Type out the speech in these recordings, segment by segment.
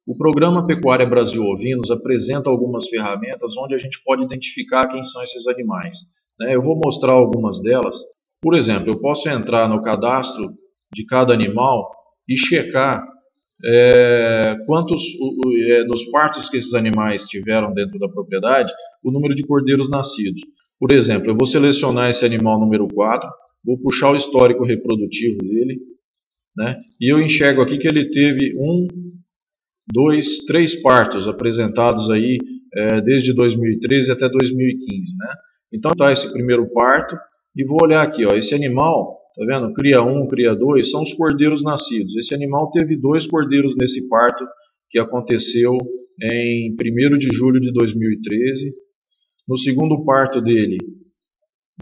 O programa Pecuária Brasil Ovinos apresenta algumas ferramentas onde a gente pode identificar quem são esses animais. Eu vou mostrar algumas delas. Por exemplo, eu posso entrar no cadastro de cada animal e checar nos partos que esses animais tiveram dentro da propriedade, o número de cordeiros nascidos. Por exemplo, eu vou selecionar esse animal número 4, vou puxar o histórico reprodutivo dele, e eu enxergo aqui que ele teve 1, 2, 3 partos apresentados aí desde 2013 até 2015. Então está esse primeiro parto e vou olhar aqui, esse animal, tá vendo? Cria 1, cria 2, são os cordeiros nascidos. Esse animal teve 2 cordeiros nesse parto que aconteceu em 1º de julho de 2013. No segundo parto dele,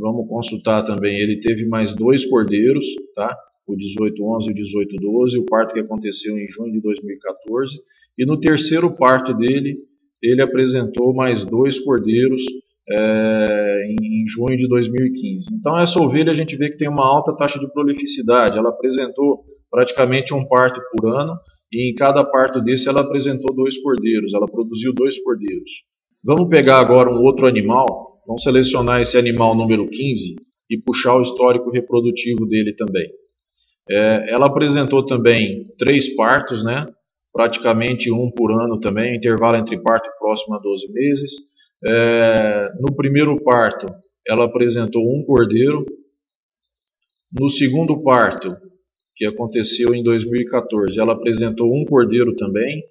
vamos consultar também, ele teve mais 2 cordeiros, tá? O 1811 e o 1812, o parto que aconteceu em junho de 2014. E no terceiro parto dele, ele apresentou mais 2 cordeiros em junho de 2015. Então essa ovelha a gente vê que tem uma alta taxa de prolificidade. Ela apresentou praticamente um parto por ano e em cada parto desse ela apresentou 2 cordeiros, ela produziu 2 cordeiros. Vamos pegar agora um outro animal, vamos selecionar esse animal número 15 e puxar o histórico reprodutivo dele também. Ela apresentou também 3 partos, praticamente um por ano também, intervalo entre parto próximo a 12 meses. No primeiro parto, ela apresentou 1 cordeiro. No segundo parto, que aconteceu em 2014, ela apresentou 1 cordeiro também.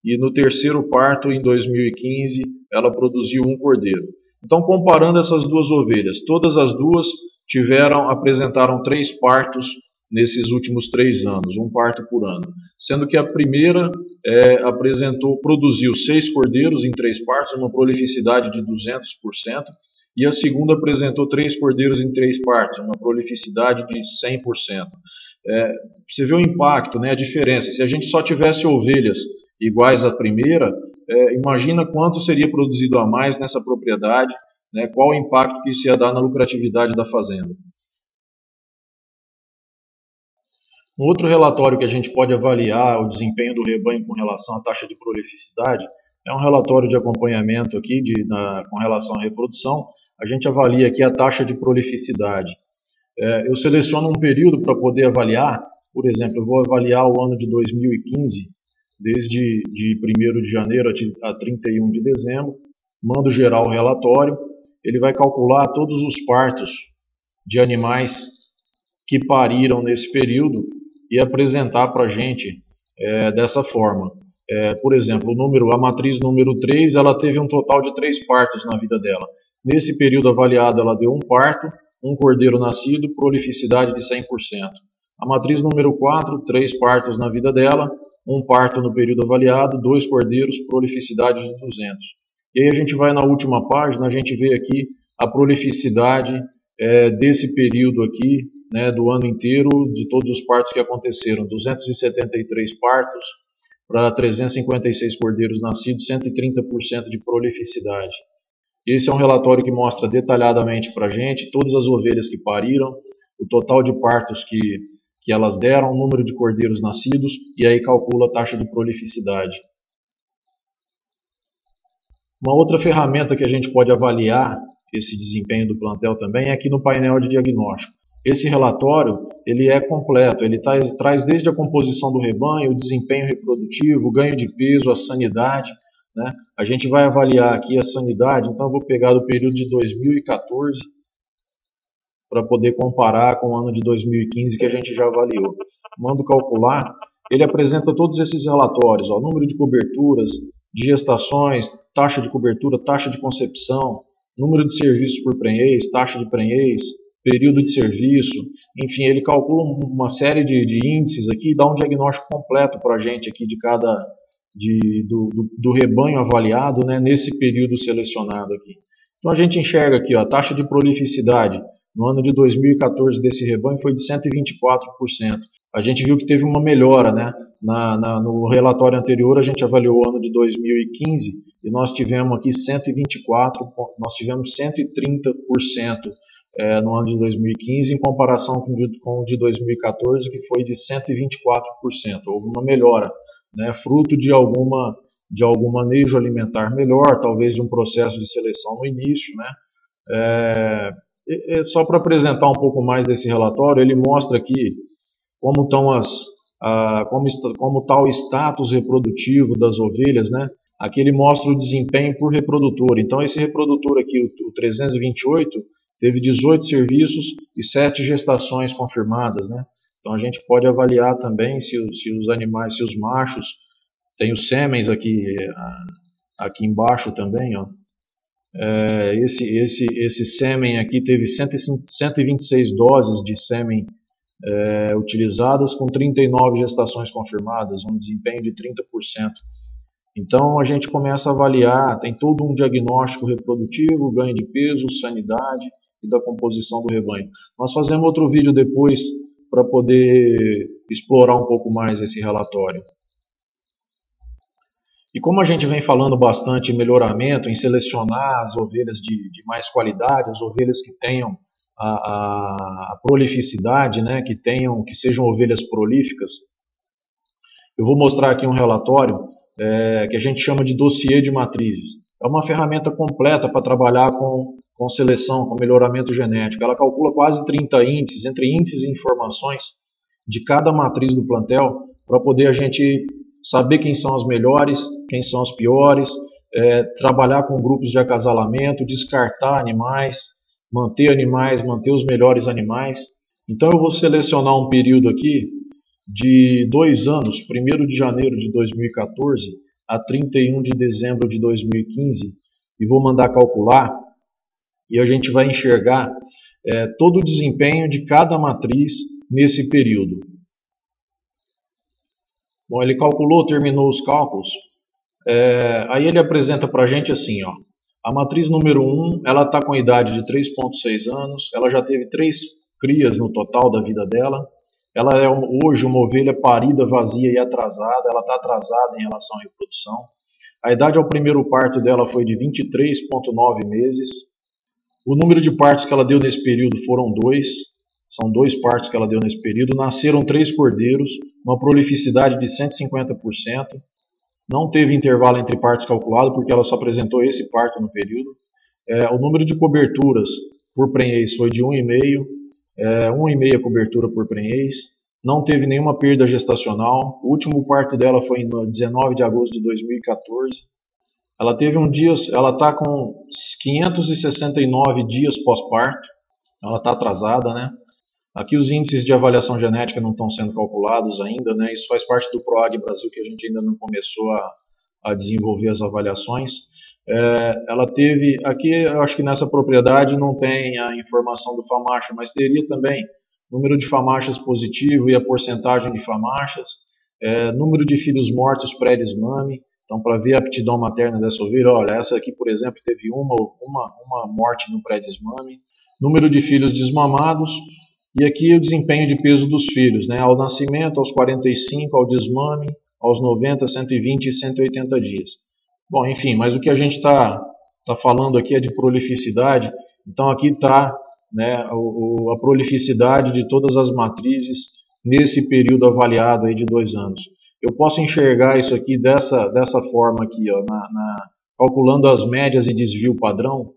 E no terceiro parto, em 2015, ela produziu 1 cordeiro. Então, comparando essas duas ovelhas, todas as duas apresentaram 3 partos nesses últimos 3 anos, 1 parto por ano. Sendo que a primeira produziu 6 cordeiros em 3 partos, uma prolificidade de 200%, e a segunda apresentou 3 cordeiros em 3 partos, uma prolificidade de 100%. Você vê o impacto, a diferença. Se a gente só tivesse ovelhas iguais à primeira, imagina quanto seria produzido a mais nessa propriedade, qual o impacto que isso ia dar na lucratividade da fazenda. Um outro relatório que a gente pode avaliar o desempenho do rebanho com relação à taxa de prolificidade é um relatório de acompanhamento aqui com relação à reprodução. A gente avalia aqui a taxa de prolificidade. Eu seleciono um período para poder avaliar. Por exemplo, eu vou avaliar o ano de 2015, desde de 1º de janeiro a 31 de dezembro, mando gerar o relatório, ele vai calcular todos os partos de animais que pariram nesse período e apresentar para a gente dessa forma. Por exemplo, a matriz número 3, ela teve um total de 3 partos na vida dela. Nesse período avaliado, ela deu 1 parto, 1 cordeiro nascido, prolificidade de 100%. A matriz número 4, 3 partos na vida dela, 1 parto no período avaliado, 2 cordeiros, prolificidade de 200. E aí a gente vai na última página, a gente vê aqui a prolificidade desse período aqui, do ano inteiro, de todos os partos que aconteceram. 273 partos para 356 cordeiros nascidos, 130% de prolificidade. Esse é um relatório que mostra detalhadamente para a gente todas as ovelhas que pariram, o total de partos que elas deram, o número de cordeiros nascidos, e aí calcula a taxa de prolificidade. Uma outra ferramenta que a gente pode avaliar esse desempenho do plantel também é aqui no painel de diagnóstico. Esse relatório ele é completo, ele traz desde a composição do rebanho, o desempenho reprodutivo, o ganho de peso, a sanidade. A gente vai avaliar aqui a sanidade, então eu vou pegar do período de 2014 para poder comparar com o ano de 2015 que a gente já avaliou. Mando calcular, ele apresenta todos esses relatórios, número de coberturas, de gestações, taxa de cobertura, taxa de concepção, número de serviços por prenhez, taxa de prenhez, período de serviço, enfim, ele calcula uma série de índices aqui e dá um diagnóstico completo para a gente aqui do rebanho avaliado nesse período selecionado aqui. Então a gente enxerga aqui a taxa de prolificidade no ano de 2014 desse rebanho foi de 124%. A gente viu que teve uma melhora, no relatório anterior a gente avaliou o ano de 2015 e nós tivemos aqui 124%, nós tivemos 130% no ano de 2015 em comparação com o de 2014 que foi de 124%. Houve uma melhora né, fruto de algum manejo alimentar melhor, talvez de um processo de seleção no início, né? Só para apresentar um pouco mais desse relatório, ele mostra aqui como está o status reprodutivo das ovelhas, né? Aqui ele mostra o desempenho por reprodutor. Então esse reprodutor aqui, o 328, teve 18 serviços e 7 gestações confirmadas, né? Então a gente pode avaliar também se os animais, se os machos, tem os sêmens aqui embaixo também, ó. Esse sêmen aqui teve 126 doses de sêmen utilizadas com 39 gestações confirmadas, um desempenho de 30%. Então a gente começa a avaliar, tem todo um diagnóstico reprodutivo, ganho de peso, sanidade e da composição do rebanho. Nós fazemos outro vídeo depois para poder explorar um pouco mais esse relatório. E como a gente vem falando bastante em melhoramento, em selecionar as ovelhas de mais qualidade, as ovelhas que tenham a prolificidade, né, que sejam ovelhas prolíficas, eu vou mostrar aqui um relatório que a gente chama de dossiê de matrizes. É uma ferramenta completa para trabalhar com seleção, com melhoramento genético. Ela calcula quase 30 índices, entre índices e informações de cada matriz do plantel, para poder a gente saber quem são as melhores, quem são as piores, trabalhar com grupos de acasalamento, descartar animais, manter os melhores animais. Então eu vou selecionar um período aqui de 2 anos, 1º de janeiro de 2014 a 31 de dezembro de 2015, e vou mandar calcular, e a gente vai enxergar todo o desempenho de cada matriz nesse período. Bom, ele calculou, terminou os cálculos, aí ele apresenta para a gente assim, ó, a matriz número 1, ela está com a idade de 3,6 anos, ela já teve 3 crias no total da vida dela, ela é hoje uma ovelha parida, vazia e atrasada, ela está atrasada em relação à reprodução. A idade ao primeiro parto dela foi de 23,9 meses. O número de partos que ela deu nesse período foram 2, são 2 partos que ela deu nesse período. Nasceram 3 cordeiros, uma prolificidade de 150%. Não teve intervalo entre partos calculado, porque ela só apresentou esse parto no período. O número de coberturas por prenhez foi de 1,5. 1,5 cobertura por prenhez, não teve nenhuma perda gestacional. O último parto dela foi em 19 de agosto de 2014. Ela está com 569 dias pós-parto, ela está atrasada, né? Aqui os índices de avaliação genética não estão sendo calculados ainda, né? Isso faz parte do PROAG Brasil, que a gente ainda não começou a desenvolver as avaliações. Ela teve, aqui eu acho que nessa propriedade não tem a informação do FAMACHA, mas teria também número de FAMACHAs positivo e a porcentagem de FAMACHAs, número de filhos mortos pré-desmame. Então, para ver a aptidão materna dessa ovelha, olha, essa aqui, por exemplo, teve uma morte no pré-desmame, número de filhos desmamados, e aqui o desempenho de peso dos filhos, né? Ao nascimento, aos 45, ao desmame, aos 90, 120 e 180 dias. Bom, enfim, mas o que a gente está falando aqui é de prolificidade, então aqui está, né, a prolificidade de todas as matrizes nesse período avaliado aí de 2 anos. Eu posso enxergar isso aqui dessa forma aqui, ó, calculando as médias e desvio padrão,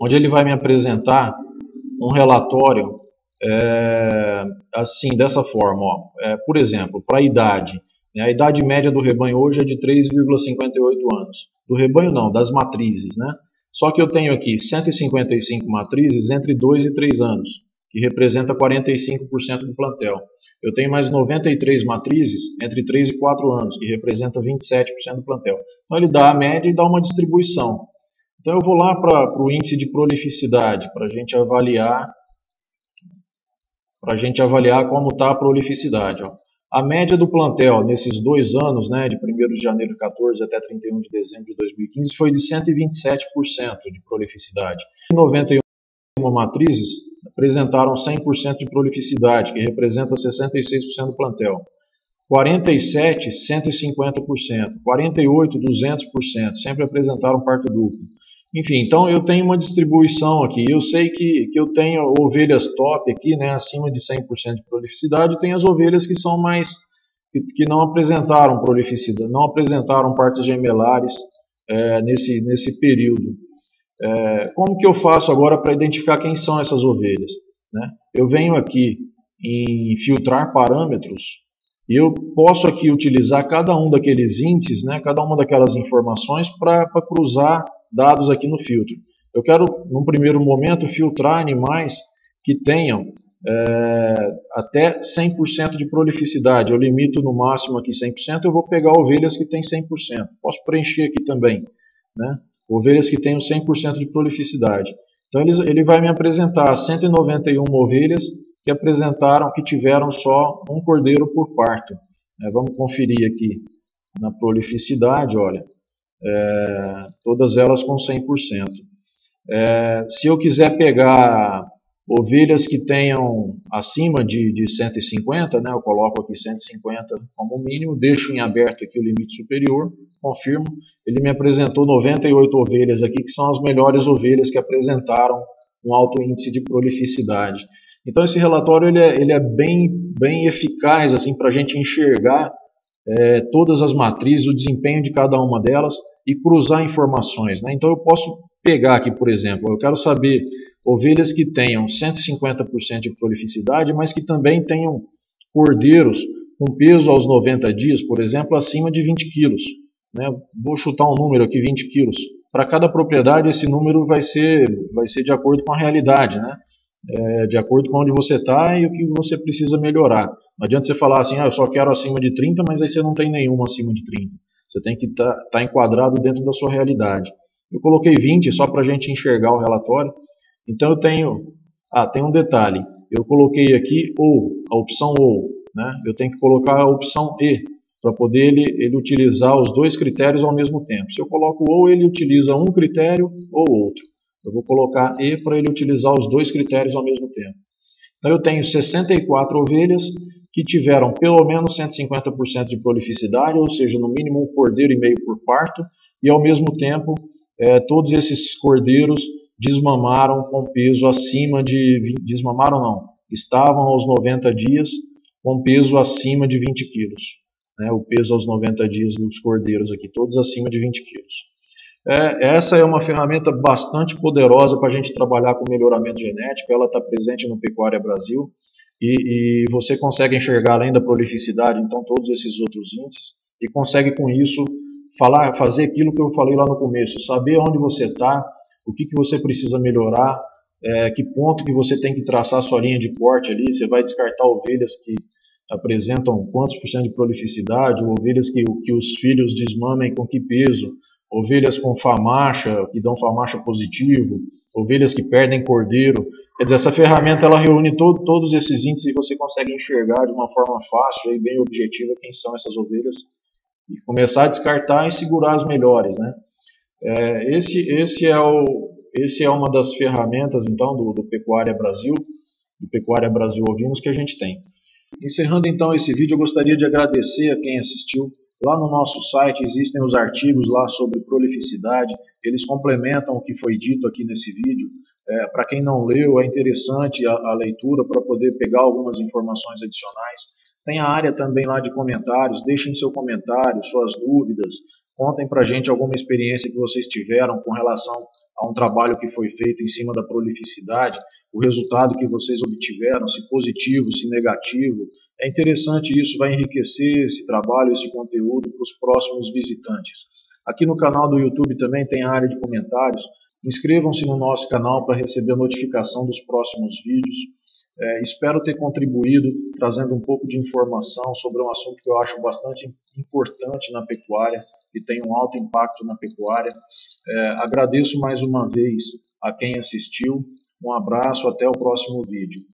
onde ele vai me apresentar um relatório assim, dessa forma, ó, por exemplo, para a idade. A idade média do rebanho hoje é de 3,58 anos. Do rebanho não, das matrizes, né? Só que eu tenho aqui 155 matrizes entre 2 e 3 anos, que representa 45% do plantel. Eu tenho mais 93 matrizes entre 3 e 4 anos, que representa 27% do plantel. Então ele dá a média e dá uma distribuição. Então eu vou lá para o índice de prolificidade, para a gente avaliar como está a prolificidade, ó. A média do plantel nesses 2 anos, né, de 1º de janeiro de 2014 até 31 de dezembro de 2015, foi de 127% de prolificidade. 91 matrizes apresentaram 100% de prolificidade, que representa 66% do plantel. 47, 150%. 48, 200%, sempre apresentaram parto duplo. Enfim, então eu tenho uma distribuição aqui. Eu sei que eu tenho ovelhas top aqui, né, acima de 100% de prolificidade, e tem as ovelhas que são mais que não apresentaram prolificidade, não apresentaram partes gemelares nesse período. Como que eu faço agora para identificar quem são essas ovelhas, né? Eu venho aqui em filtrar parâmetros e eu posso aqui utilizar cada um daqueles índices, né, cada uma daquelas informações para cruzar dados aqui no filtro. Eu quero, num primeiro momento, filtrar animais que tenham até 100% de prolificidade. Eu limito no máximo aqui 100%, eu vou pegar ovelhas que têm 100%. Posso preencher aqui também, né? Ovelhas que tenham 100% de prolificidade. Então ele vai me apresentar 191 ovelhas que tiveram só um cordeiro por parto. Vamos conferir aqui na prolificidade, olha, todas elas com 100%. Se eu quiser pegar ovelhas que tenham acima de 150, né, eu coloco aqui 150 como mínimo, deixo em aberto aqui o limite superior, confirmo, ele me apresentou 98 ovelhas aqui, que são as melhores ovelhas que apresentaram um alto índice de prolificidade. Então esse relatório ele é bem eficaz assim, para a gente enxergar todas as matrizes, o desempenho de cada uma delas e cruzar informações, né? Então eu posso pegar aqui, por exemplo, eu quero saber ovelhas que tenham 150% de prolificidade, mas que também tenham cordeiros com peso aos 90 dias, por exemplo, acima de 20 quilos. Né? Vou chutar um número aqui, 20 quilos. Para cada propriedade, esse número vai ser de acordo com a realidade, né? De acordo com onde você está e o que você precisa melhorar. Não adianta você falar assim, eu só quero acima de 30, mas aí você não tem nenhuma acima de 30. Você tem que estar enquadrado dentro da sua realidade. Eu coloquei 20 só para a gente enxergar o relatório. Então eu tenho, tem um detalhe, eu coloquei aqui a opção ou, né? Eu tenho que colocar a opção e, para poder ele utilizar os dois critérios ao mesmo tempo. Se eu coloco ou, ele utiliza um critério ou outro. Eu vou colocar e para ele utilizar os dois critérios ao mesmo tempo. Então eu tenho 64 ovelhas que tiveram pelo menos 150% de prolificidade, ou seja, no mínimo um cordeiro e meio por parto, e ao mesmo tempo todos esses cordeiros desmamaram com peso acima de... Desmamaram não, estavam aos 90 dias com peso acima de 20 quilos. Né, o peso aos 90 dias dos cordeiros aqui, todos acima de 20 quilos. Essa é uma ferramenta bastante poderosa para a gente trabalhar com melhoramento genético. Ela está presente no Pecuária Brasil e você consegue enxergar além da prolificidade, então, todos esses outros índices e consegue com isso fazer aquilo que eu falei lá no começo, saber onde você está, o que você precisa melhorar, que ponto que você tem que traçar a sua linha de corte ali. Você vai descartar ovelhas que apresentam quantos por cento de prolificidade, ovelhas que os filhos desmamem com que peso, ovelhas com famacha, que dão famacha positivo, ovelhas que perdem cordeiro. Quer dizer, essa ferramenta ela reúne todos esses índices e você consegue enxergar de uma forma fácil e bem objetiva quem são essas ovelhas e começar a descartar e segurar as melhores, né? Esse é uma das ferramentas então do Pecuária Brasil, do Pecuária Brasil Ovinos que a gente tem. Encerrando então esse vídeo, eu gostaria de agradecer a quem assistiu. Lá no nosso site existem os artigos lá sobre prolificidade, eles complementam o que foi dito aqui nesse vídeo. Para quem não leu, é interessante a leitura para poder pegar algumas informações adicionais. Tem a área também lá de comentários, deixem seu comentário, suas dúvidas, contem para a gente alguma experiência que vocês tiveram com relação a um trabalho que foi feito em cima da prolificidade, o resultado que vocês obtiveram, se positivo, se negativo. É interessante isso, vai enriquecer esse trabalho, esse conteúdo para os próximos visitantes. Aqui no canal do YouTube também tem a área de comentários. Inscrevam-se no nosso canal para receber a notificação dos próximos vídeos. Espero ter contribuído, trazendo um pouco de informação sobre um assunto que eu acho bastante importante na pecuária e tem um alto impacto na pecuária. Agradeço mais uma vez a quem assistiu. Um abraço, até o próximo vídeo.